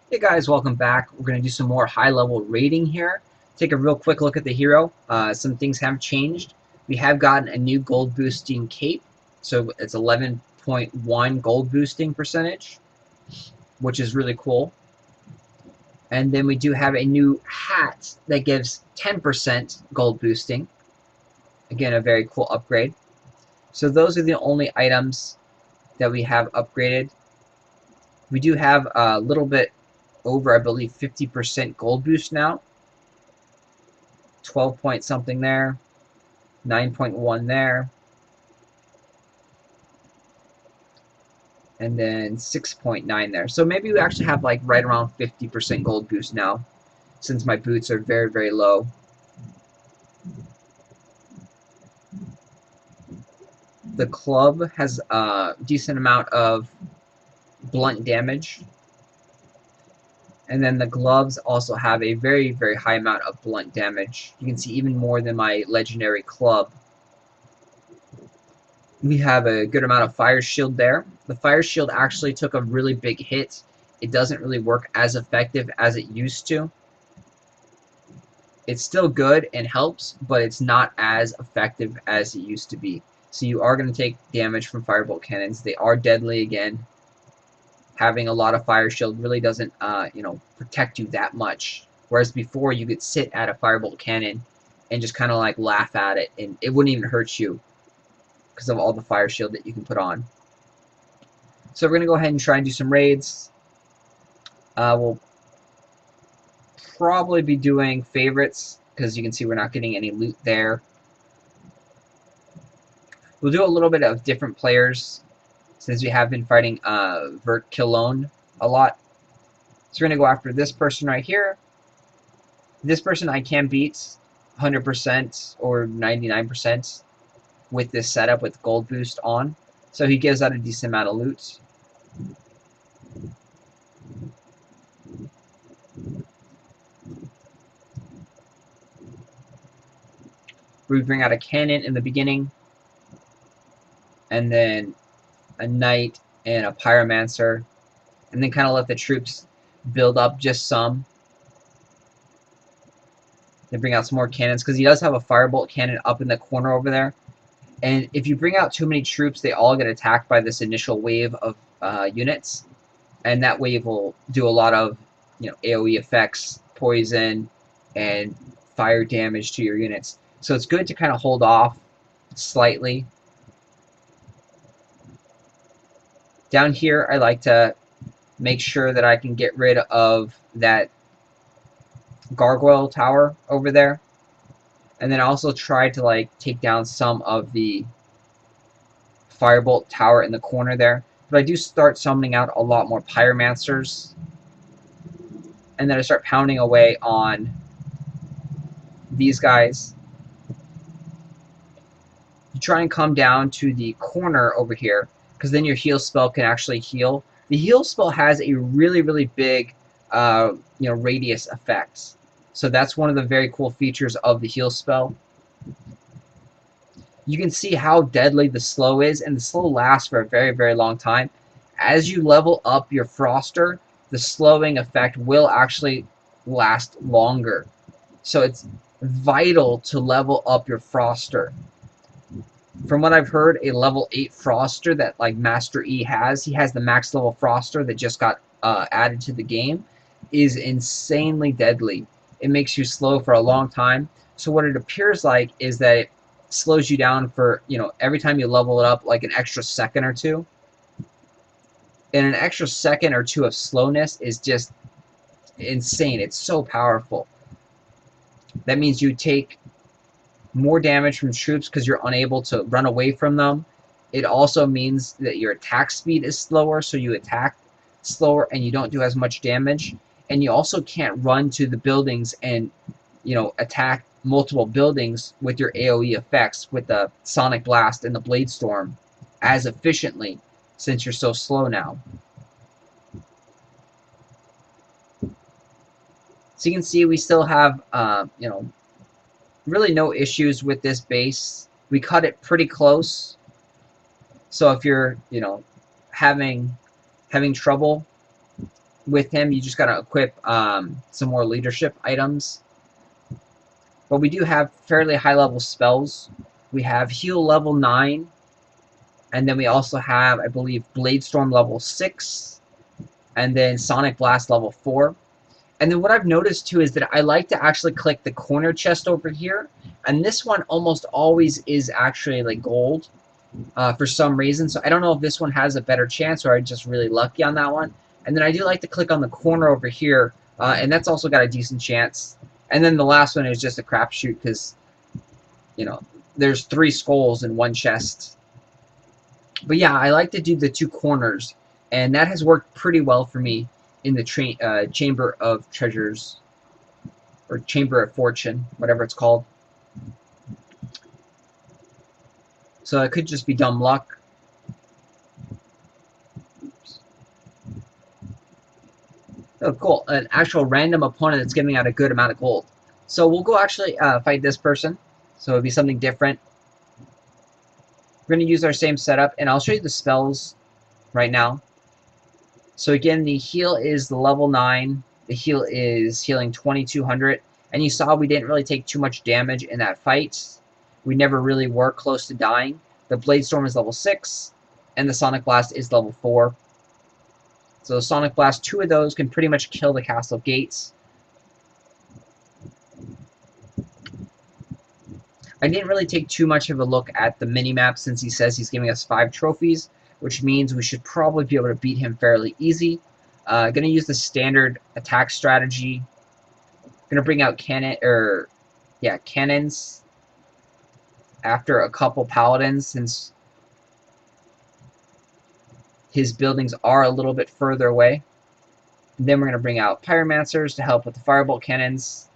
Hey guys, welcome back. We're going to do some more high-level rating here. Take a real quick look at the hero. Some things have changed. We have gotten a new gold boosting cape, so it's 11.1 gold boosting percentage, which is really cool. And then we do have a new hat that gives 10% gold boosting. Again, a very cool upgrade. So those are the only items that we have upgraded. We do have a little bit over, I believe, 50% gold boost now. 12 point something there, 9.1 there, and then 6.9 there. So maybe we actually have like right around 50% gold boost now, since my boots are very, very low. The club has a decent amount of blunt damage. And then the gloves also have a very, very high amount of blunt damage. You can see even more than my legendary club. We have a good amount of fire shield there. The fire shield actually took a really big hit. It doesn't really work as effective as it used to. It's still good and helps, but it's not as effective as it used to be. So you are going to take damage from firebolt cannons. They are deadly again. Having a lot of fire shield really doesn't, protect you that much. Whereas before you could sit at a firebolt cannon and just kind of like laugh at it, and it wouldn't even hurt you because of all the fire shield that you can put on. So we're going to go ahead and try and do some raids. We'll probably be doing favorites because you can see we're not getting any loot there. We'll do a little bit of different players since we have been fighting Vert Killone a lot. So we're going to go after this person right here. This person I can beat 100% or 99% with this setup with gold boost on. So he gives out a decent amount of loot. We bring out a cannon in the beginning, and then a knight and a pyromancer, and then kind of let the troops build up just some. They bring out some more cannons because he does have a firebolt cannon up in the corner over there. And if you bring out too many troops, they all get attacked by this initial wave of units, and that wave will do a lot of AOE effects, poison, and fire damage to your units. So it's good to kind of hold off slightly. Down here, I like to make sure that I can get rid of that gargoyle tower over there. And then I also try to like take down some of the firebolt tower in the corner there. But I do start summoning out a lot more pyromancers. And then I start pounding away on these guys. You try and come down to the corner over here, because then your heal spell can actually heal. The heal spell has a really, really big radius effect. So that's one of the very cool features of the heal spell. You can see how deadly the slow is, and the slow lasts for a very, very long time. As you level up your Froster, the slowing effect will actually last longer. So it's vital to level up your Froster. From what I've heard, a level 8 Froster that like Master E has, he has the max level Froster that just got added to the game, is insanely deadly. It makes you slow for a long time. So what it appears like is that it slows you down for, every time you level it up, like an extra second or two. And an extra second or two of slowness is just insane. It's so powerful. That means you take more damage from troops because you're unable to run away from them. It also means that your attack speed is slower, so you attack slower and you don't do as much damage. And you also can't run to the buildings and, attack multiple buildings with your AoE effects with the Sonic Blast and the Blade Storm as efficiently since you're so slow now. So you can see we still have, really no issues with this base. We cut it pretty close. So if you're, having trouble, with him. You just gotta equip some more leadership items. But we do have fairly high level spells. We have heal level 9, and then we also have, I believe, Blade Storm level 6, and then Sonic Blast level 4. And then what I've noticed too is that I like to actually click the corner chest over here, and this one almost always is actually like gold for some reason. So I don't know if this one has a better chance or I'm just really lucky on that one. And then I do like to click on the corner over here, and that's also got a decent chance. And then the last one is just a crapshoot because, you know, there's 3 skulls in one chest. But yeah, I like to do the 2 corners, and that has worked pretty well for me in the Chamber of Treasures, or Chamber of Fortune, whatever it's called. So it could just be dumb luck. Oops. Oh, cool. An actual random opponent that's giving out a good amount of gold. So we'll go actually fight this person. So it'll be something different. We're going to use our same setup, and I'll show you the spells right now. So again, the heal is the level 9. The heal is healing 2200. And you saw we didn't really take too much damage in that fight. We never really were close to dying. The Blade Storm is level 6. And the Sonic Blast is level 4. So Sonic Blast, 2 of those can pretty much kill the castle gates. I didn't really take too much of a look at the mini-map since he says he's giving us 5 trophies, which means we should probably be able to beat him fairly easy. Gonna use the standard attack strategy. Gonna bring out cannons after a couple paladins since his buildings are a little bit further away. And then we're gonna bring out pyromancers to help with the firebolt cannons.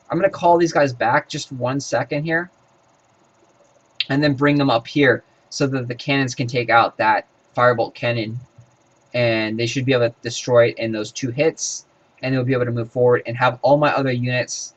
I'm gonna call these guys back just 1 second here, and then bring them up here so that the cannons can take out that firebolt cannon, and they should be able to destroy it in those 2 hits, and they'll be able to move forward and have all my other units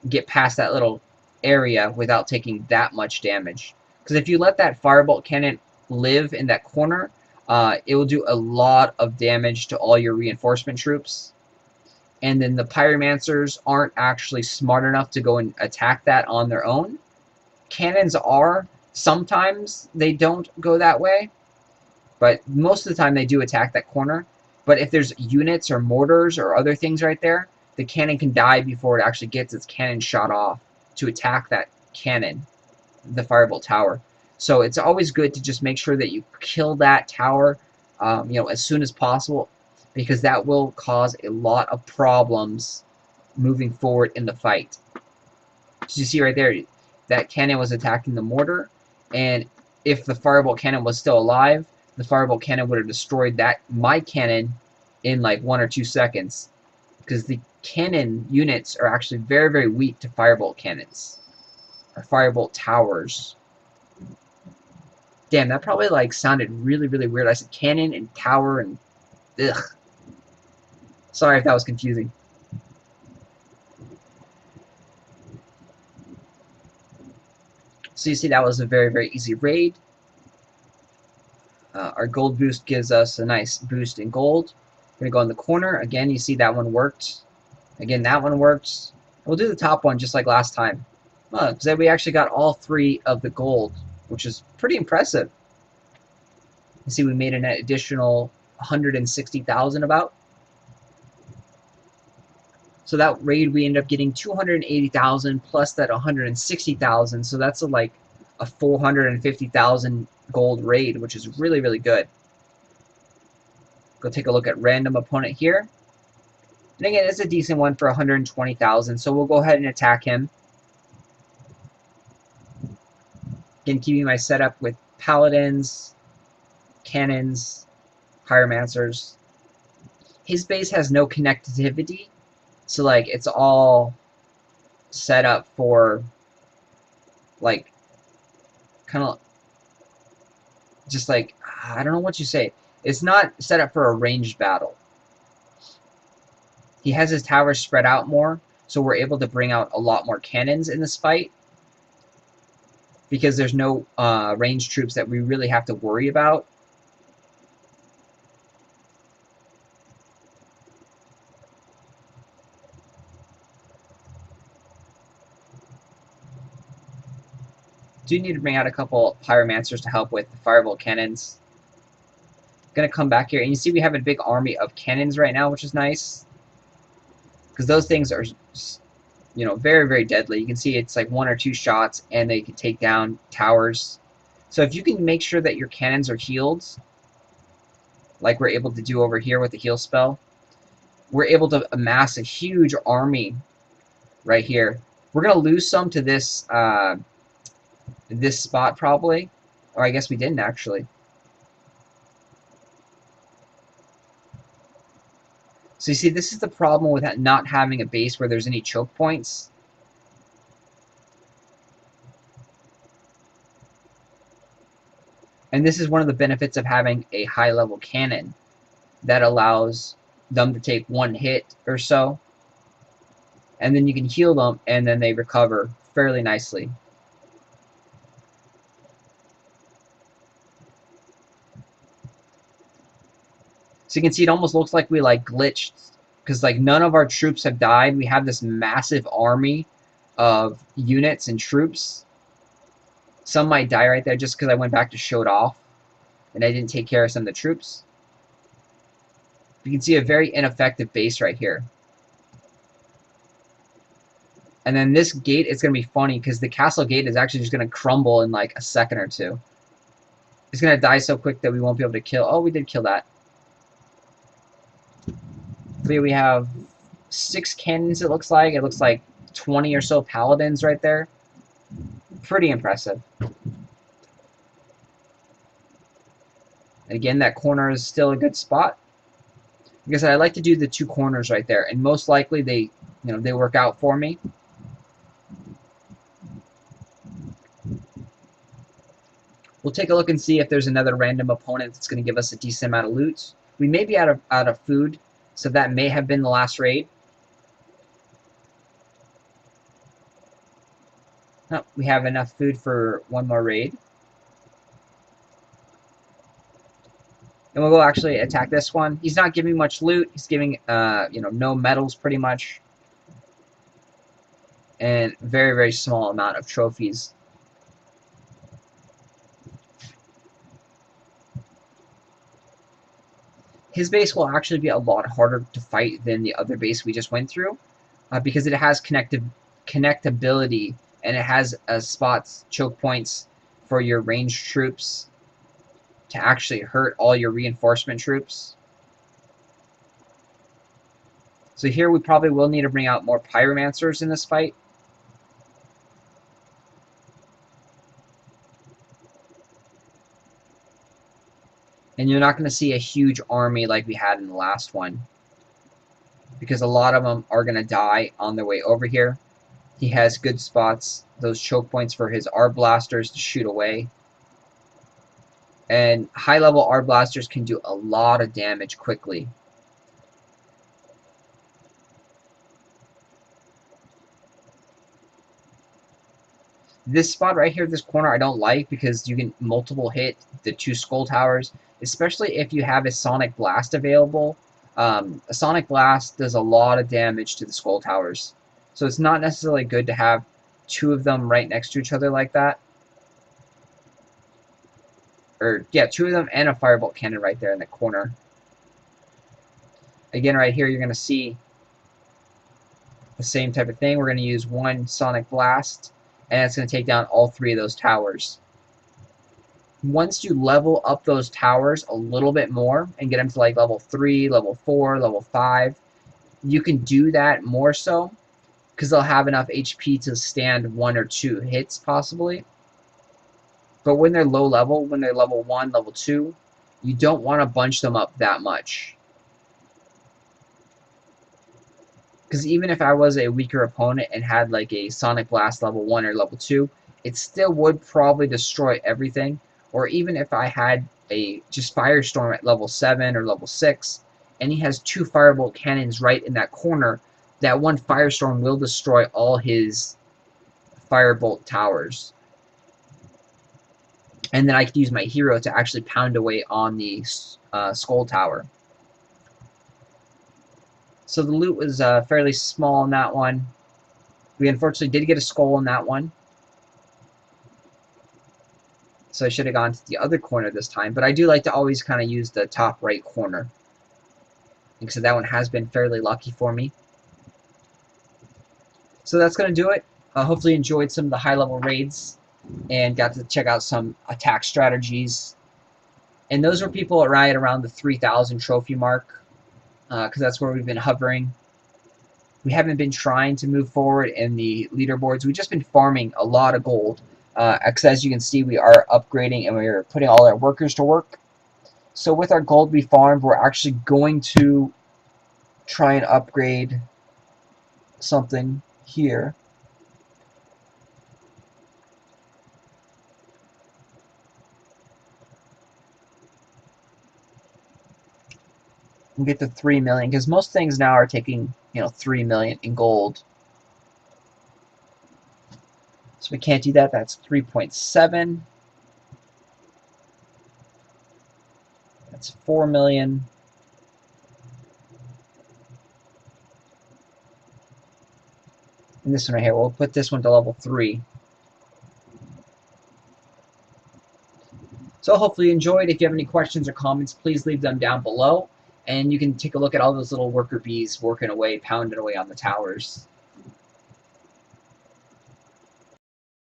get past that little area without taking that much damage. Because if you let that firebolt cannon live in that corner, it will do a lot of damage to all your reinforcement troops. And then the pyromancers aren't actually smart enough to go and attack that on their own. Cannons are. Sometimes they don't go that way, but most of the time they do attack that corner. But if there's units or mortars or other things right there, the cannon can die before it actually gets its cannon shot off to attack that cannon, the firebolt tower. So it's always good to just make sure that you kill that tower as soon as possible, because that will cause a lot of problems moving forward in the fight. So you see right there, that cannon was attacking the mortar, and if the firebolt cannon was still alive, the firebolt cannon would have destroyed my cannon in like 1 or 2 seconds, because the cannon units are actually very, very weak to firebolt cannons, or firebolt towers. Damn, that probably like sounded really, really weird. I said cannon and tower and ugh. Sorry if that was confusing. So you see that was a very, very easy raid. Our gold boost gives us a nice boost in gold. We're going to go in the corner. Again, you see that one worked. Again, that one worked. We'll do the top one just like last time. So we actually got all 3 of the gold, which is pretty impressive. You see we made an additional 160,000 about. So that raid we ended up getting 280,000 plus that 160,000. So that's like a 450,000 gold raid, which is really, really good. Go take a look at random opponent here. And again, it's a decent one for 120,000. So we'll go ahead and attack him. Again, keeping my setup with paladins, cannons, pyromancers. His base has no connectivity. So, like, it's all set up for, like, kind of just like, I don't know what you say. It's not set up for a ranged battle. He has his towers spread out more, so we're able to bring out a lot more cannons in this fight, because there's no ranged troops that we really have to worry about. Do need to bring out a couple pyromancers to help with the firebolt cannons. Gonna come back here, and you see we have a big army of cannons right now, which is nice. Because those things are, you know, very, very deadly. You can see it's like 1 or 2 shots, and they can take down towers. So if you can make sure that your cannons are healed, like we're able to do over here with the heal spell, we're able to amass a huge army right here. We're going to lose some to this this spot probably. Or I guess we didn't actually. So you see, this is the problem with not having a base where there's any choke points. And this is one of the benefits of having a high-level cannon that allows them to take 1 hit or so. And then you can heal them, and then they recover fairly nicely. So you can see it almost looks like we like glitched, because like none of our troops have died. We have this massive army of units and troops. Some might die right there just because I went back to show it off and I didn't take care of some of the troops. You can see a very ineffective base right here. And then this gate is going to be funny because the castle gate is actually just going to crumble in like a second or two. It's going to die so quick that we won't be able to kill. Oh, we did kill that. Here we have 6 cannons, it looks like. It looks like 20 or so paladins right there. Pretty impressive. And again, that corner is still a good spot. Like I said, I like to do the 2 corners right there, and most likely they work out for me. We'll take a look and see if there's another random opponent that's going to give us a decent amount of loot. We may be out of food, so that may have been the last raid. Oh, we have enough food for 1 more raid. And we'll go actually attack this one. He's not giving much loot. He's giving, no medals pretty much. And very, very small amount of trophies. His base will actually be a lot harder to fight than the other base we just went through. Because it has connectability, and it has spots, choke points for your ranged troops to actually hurt all your reinforcement troops. So here we probably will need to bring out more pyromancers in this fight. And you're not going to see a huge army like we had in the last one, because a lot of them are going to die on their way over here. He has good spots, those choke points for his R blasters to shoot away. And high-level R blasters can do a lot of damage quickly. This spot right here, this corner, I don't like because you can multiple hit the 2 skull towers, especially if you have a Sonic Blast available. A Sonic Blast does a lot of damage to the skull towers. So it's not necessarily good to have 2 of them right next to each other like that. Or, yeah, 2 of them and a firebolt cannon right there in the corner. Again, right here, you're going to see the same type of thing. We're going to use 1 Sonic Blast, and it's going to take down all 3 of those towers. Once you level up those towers a little bit more and get them to like level 3, level 4, level 5, you can do that more so because they'll have enough HP to stand 1 or 2 hits possibly. But when they're low level, when they're level 1, level 2, you don't want to bunch them up that much. Because even if I was a weaker opponent and had like a Sonic Blast level 1 or level 2, it still would probably destroy everything. Or even if I had a just Firestorm at level 7 or level 6, and he has 2 Firebolt cannons right in that corner, that 1 Firestorm will destroy all his Firebolt towers. And then I could use my hero to actually pound away on the Skull Tower. So the loot was fairly small on that one. We unfortunately did get a skull on that one. So I should have gone to the other corner this time. But I do like to always kind of use the top right corner. And so that one has been fairly lucky for me. So that's going to do it. Hopefully you enjoyed some of the high-level raids and got to check out some attack strategies. And those were people right around the 3,000 trophy mark, because that's where we've been hovering. We haven't been trying to move forward in the leaderboards. We've just been farming a lot of gold. Because as you can see, we are upgrading and we're putting all our workers to work. So with our gold we farmed, we're actually going to try and upgrade something here. And get to 3 million, because most things now are taking 3 million in gold. So we can't do that. That's 3.7. That's 4 million. And this one right here, we'll put this one to level 3. So hopefully you enjoyed. If you have any questions or comments, please leave them down below. And you can take a look at all those little worker bees working away, pounding away on the towers.